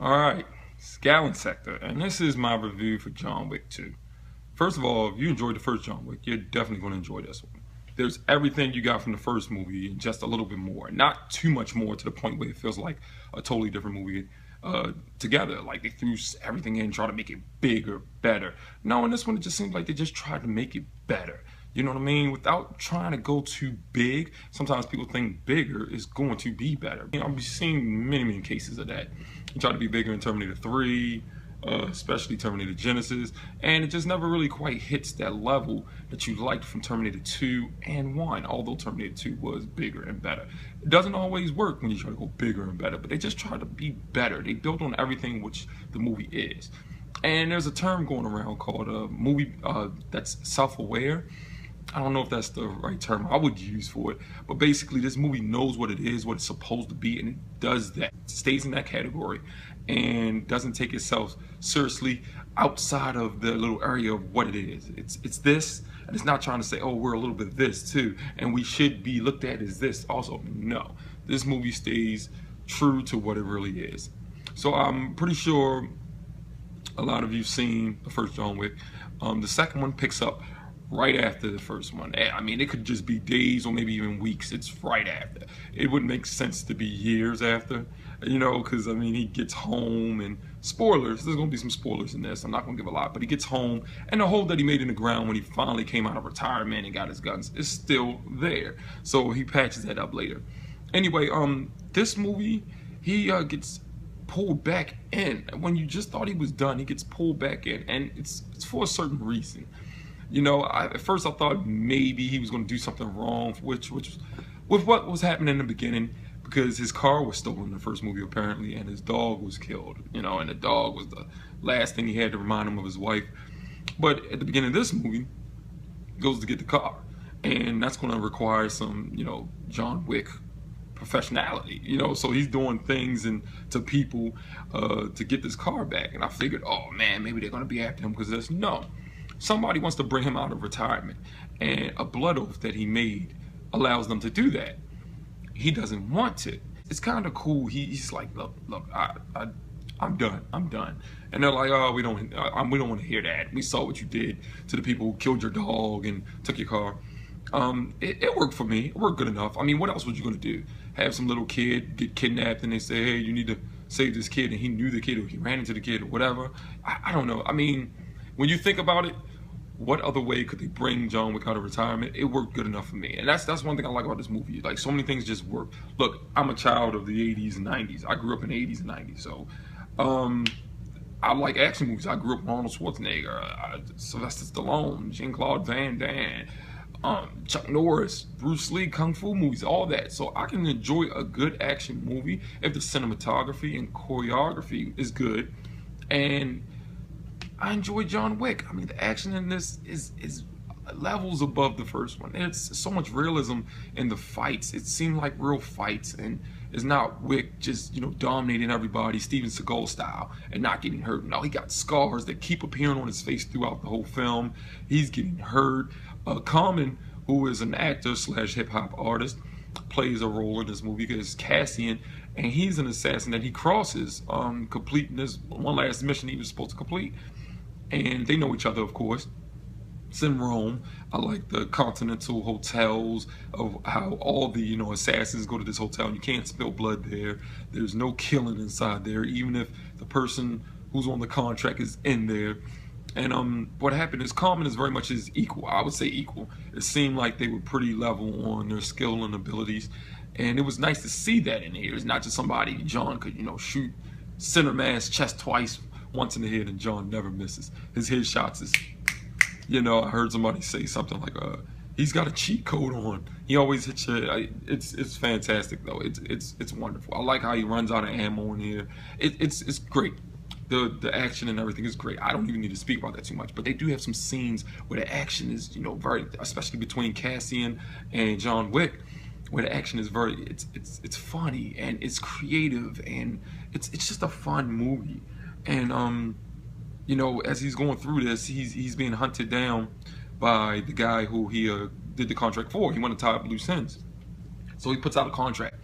Alright, Scallon Sector, and this is my review for John Wick 2. First of all, if you enjoyed the first John Wick, you're definitely going to enjoy this one. There's everything you got from the first movie and just a little bit more. Not too much more to the point where it feels like a totally different movie together. Like they threw everything in, trying to make it bigger, better. No, in this one it just seems like they just tried to make it better. You know what I mean? Without trying to go too big. Sometimes people think bigger is going to be better. You know, I've seen many cases of that. You try to be bigger in Terminator 3, especially Terminator Genesis, and it just never really quite hits that level that you liked from Terminator 2 and 1, although Terminator 2 was bigger and better. It doesn't always work when you try to go bigger and better, but they just try to be better. They build on everything which the movie is. And there's a term going around called a movie that's self-aware. I don't know if that's the right term I would use for it, but basically this movie knows what it is, what it's supposed to be, and it does that. It stays in that category and doesn't take itself seriously outside of the little area of what it is. It's this, and it's not trying to say, oh, we're a little bit this too, and we should be looked at as this also. No, this movie stays true to what it really is. So I'm pretty sure a lot of you've seen the first John Wick. The second one picks up right after the first one. I mean, it could just be days or maybe even weeks. It's right after. It wouldn't make sense to be years after, you know, because, I mean, he gets home and spoilers. There's going to be some spoilers in this. I'm not going to give a lot, but he gets home and the hole that he made in the ground when he finally came out of retirement and got his guns is still there. So he patches that up later. Anyway, this movie, he gets pulled back in. When you just thought he was done, he gets pulled back in, and it's for a certain reason. You know, at first I thought maybe he was going to do something wrong, which with what was happening in the beginning, because his car was stolen in the first movie apparently, and his dog was killed. You know, and the dog was the last thing he had to remind him of his wife. But at the beginning of this movie, he goes to get the car, and that's going to require some, you know, John Wick professionality. You know, so he's doing things to people to get this car back. And I figured, oh man, maybe they're going to be after him because of this. No. Somebody wants to bring him out of retirement, and a blood oath that he made allows them to do that. He doesn't want to. It's kind of cool. He's like, look, I'm done. And they're like, oh, we don't want to hear that. We saw what you did to the people who killed your dog and took your car. It worked for me. It worked good enough. I mean, what else was you gonna do? Have some little kid get kidnapped and they say, hey, you need to save this kid, and he knew the kid or he ran into the kid or whatever? I don't know. I mean, when you think about it, what other way could they bring John Wick out of retirement? It worked good enough for me. And that's one thing I like about this movie. Like, so many things just work. Look, I'm a child of the 80s and 90s. I grew up in the 80s and 90s. So I like action movies. I grew up with Arnold Schwarzenegger, Sylvester Stallone, Jean-Claude Van Damme, Chuck Norris, Bruce Lee, Kung Fu movies, all that. So I can enjoy a good action movie if the cinematography and choreography is good. And I enjoy John Wick. I mean, the action in this is levels above the first one. It's so much realism in the fights. It seemed like real fights, and it's not Wick just, you know, dominating everybody Steven Seagal style and not getting hurt. No, he got scars that keep appearing on his face throughout the whole film. He's getting hurt. Common, who is an actor slash hip hop artist, plays a role in this movie because Cassian, and he's an assassin that he crosses completing this one last mission he was supposed to complete. And they know each other, of course. It's in Rome. I like the Continental Hotels, of how all the, you know, assassins go to this hotel and you can't spill blood there. There's no killing inside there, even if the person who's on the contract is in there. And what happened is Common is very much his equal. I would say equal. It seemed like they were pretty level on their skill and abilities. And it was nice to see that in here. It's not just somebody John could, you know, shoot center mass chest twice, once in the head, and John never misses. His headshots is, you know, I heard somebody say something like, he's got a cheat code on. He always hits you. It's fantastic though. It's wonderful. I like how he runs out of ammo in here. It's great. The action and everything is great. I don't even need to speak about that too much, but they do have some scenes where the action is, you know, very, especially between Cassian and John Wick, where the action is very, it's funny and it's creative and it's just a fun movie. And you know, as he's going through this, he's being hunted down by the guy who he did the contract for. He wanted to tie up loose ends, so he puts out a contract,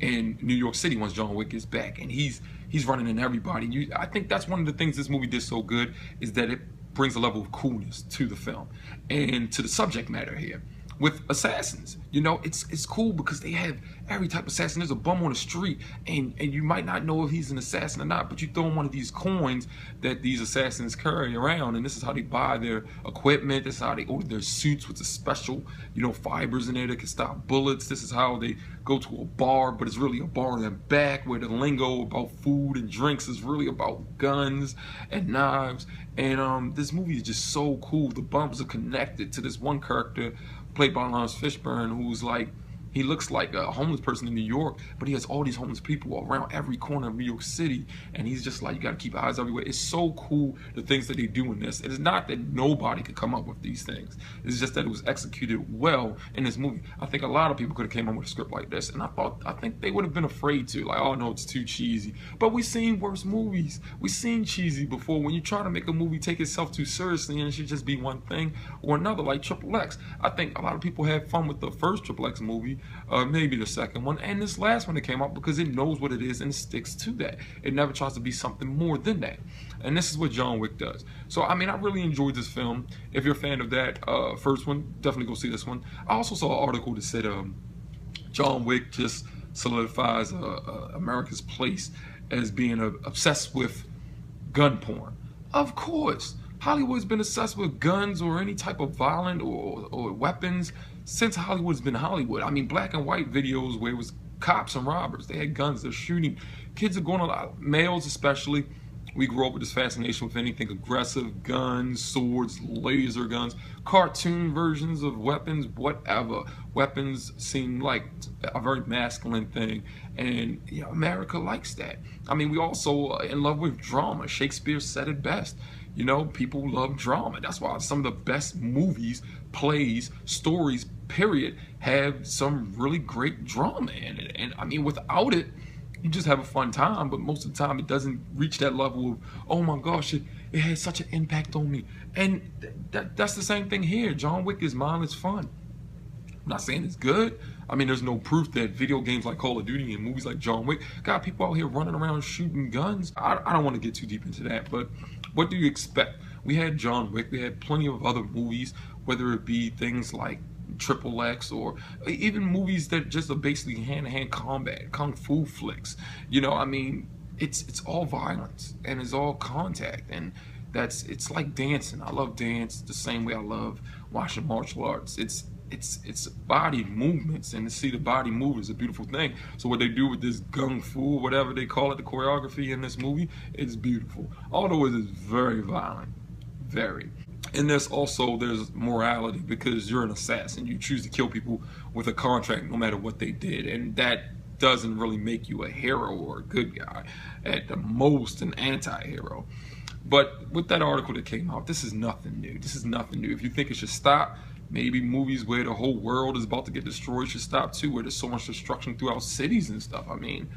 in New York City once John Wick is back, and he's running in everybody. I think that's one of the things this movie did so good, is that it brings a level of coolness to the film and to the subject matter here. With assassins, you know, it's cool because they have every type of assassin. There's a bum on the street, and you might not know if he's an assassin or not, but you throw him one of these coins that these assassins carry around, and this is how they buy their equipment. This is how they order their suits with the special, you know, fibers in there that can stop bullets. This is how they go to a bar, but it's really a bar in the back, where the lingo about food and drinks is really about guns and knives. And this movie is just so cool. The bums are connected to this one character played by Lawrence Fishburne, who's like, he looks like a homeless person in New York, but he has all these homeless people around every corner of New York City, and he's just like, you gotta keep eyes everywhere. It's so cool, the things that they do in this. It is not that nobody could come up with these things. It's just that it was executed well in this movie. I think a lot of people could have came up with a script like this, and I think they would have been afraid to, like, oh no, it's too cheesy. But we've seen worse movies. We've seen cheesy before. When you try to make a movie take itself too seriously and it should just be one thing or another, like Triple X. I think a lot of people had fun with the first Triple X movie, maybe the second one, and this last one that came out, because it knows what it is and it sticks to that. It never tries to be something more than that. And this is what John Wick does. So, I mean, I really enjoyed this film. If you're a fan of that first one, definitely go see this one. I also saw an article that said John Wick just solidifies America's place as being obsessed with gun porn. Of course. Hollywood's been obsessed with guns or any type of violent or weapons since Hollywood's been Hollywood. I mean, black and white videos where it was cops and robbers. They had guns, they're shooting. Kids are going a lot, males especially. We grew up with this fascination with anything aggressive, guns, swords, laser guns, cartoon versions of weapons, whatever. Weapons seem like a very masculine thing, and you know, America likes that. I mean, we also are in love with drama. Shakespeare said it best. You know, people love drama. That's why some of the best movies, plays, stories, period, have some really great drama in it. And I mean, without it, you just have a fun time, but most of the time it doesn't reach that level of, oh my gosh, it had such an impact on me. And that's the same thing here. John Wick is mindless fun. I'm not saying it's good. I mean, there's no proof that video games like Call of Duty and movies like John Wick got people out here running around shooting guns. I don't want to get too deep into that, but what do you expect? We had John Wick. We had plenty of other movies, whether it be things like Triple X or even movies that just are basically hand-to-hand combat, kung fu flicks. You know, I mean, it's all violence and it's all contact, and it's like dancing. I love dance the same way I love watching martial arts. It's body movements, and to see the body move is a beautiful thing. So what they do with this gung fu, whatever they call it, the choreography in this movie, it's beautiful. Although it is very violent, very. And there's morality, because you're an assassin. You choose to kill people with a contract no matter what they did, and that doesn't really make you a hero or a good guy. At the most, an anti-hero. But with that article that came out, this is nothing new. This is nothing new. If you think it should stop, maybe movies where the whole world is about to get destroyed should stop too, where there's so much destruction throughout cities and stuff. I mean,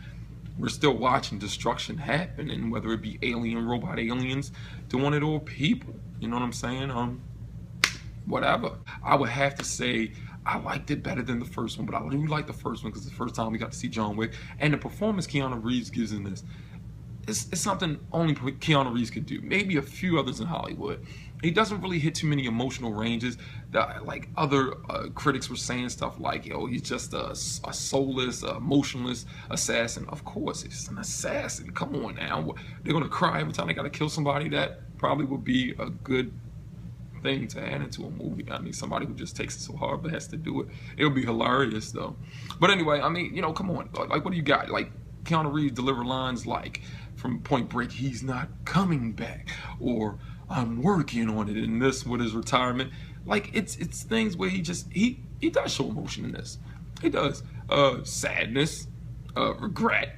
we're still watching destruction happen, and whether it be robot aliens doing it, or people, you know what I'm saying? Whatever. I would have to say I liked it better than the first one, but I do like the first one because the first time we got to see John Wick, and the performance Keanu Reeves gives in this, it's something only Keanu Reeves could do. Maybe a few others in Hollywood. He doesn't really hit too many emotional ranges that, like, other critics were saying stuff like, yo, he's just a soulless, emotionless assassin. Of course, he's an assassin. Come on now. They're going to cry every time they got to kill somebody. That probably would be a good thing to add into a movie. I mean, somebody who just takes it so hard but has to do it. It'll be hilarious, though. But anyway, I mean, you know, come on. Like, what do you got? Like, Keanu Reeves deliver lines like, from Point Break, he's not coming back, or I'm working on it, and this with his retirement. Like, it's things where he does show emotion in this. He does sadness, regret,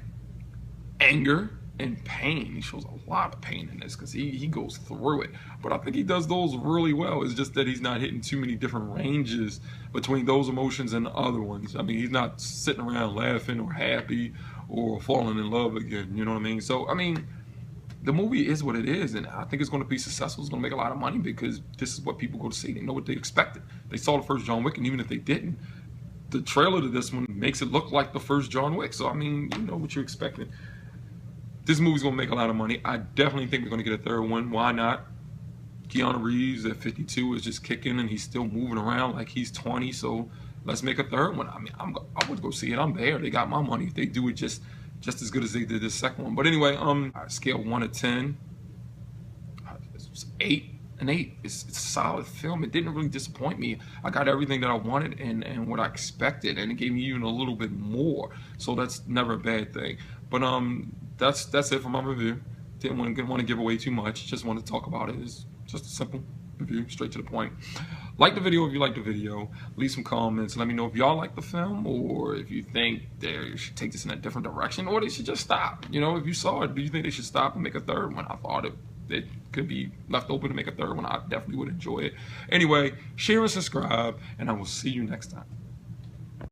anger, and pain. He shows a lot of pain in this because he goes through it. But I think he does those really well. It's just that he's not hitting too many different ranges between those emotions and the other ones. I mean, he's not sitting around laughing or happy or falling in love again. You know what I mean? So, I mean, the movie is what it is, and I think it's going to be successful. It's going to make a lot of money because this is what people go to see. They know what they expected. They saw the first John Wick, and even if they didn't, the trailer to this one makes it look like the first John Wick. So I mean, you know what you're expecting. This movie's gonna make a lot of money. I definitely think we're gonna get a third one. Why not? Keanu Reeves at 52 is just kicking, and he's still moving around like he's 20. So let's make a third one. I mean, I would go see it. I'm there. They got my money. If they do it just as good as they did this second one. But anyway, scale 1 to 10. It's 8. An 8. It's a solid film. It didn't really disappoint me. I got everything that I wanted and what I expected, and it gave me even a little bit more. So that's never a bad thing. But that's it for my review. Didn't want to give away too much. Just wanted to talk about it. It's just a simple review, straight to the point. Like the video if you like the video. Leave some comments. Let me know if y'all like the film, or if you think they should take this in a different direction, or they should just stop. You know, if you saw it, do you think they should stop and make a third one? I thought it could be left open to make a third one. I definitely would enjoy it. Anyway, share and subscribe, and I will see you next time.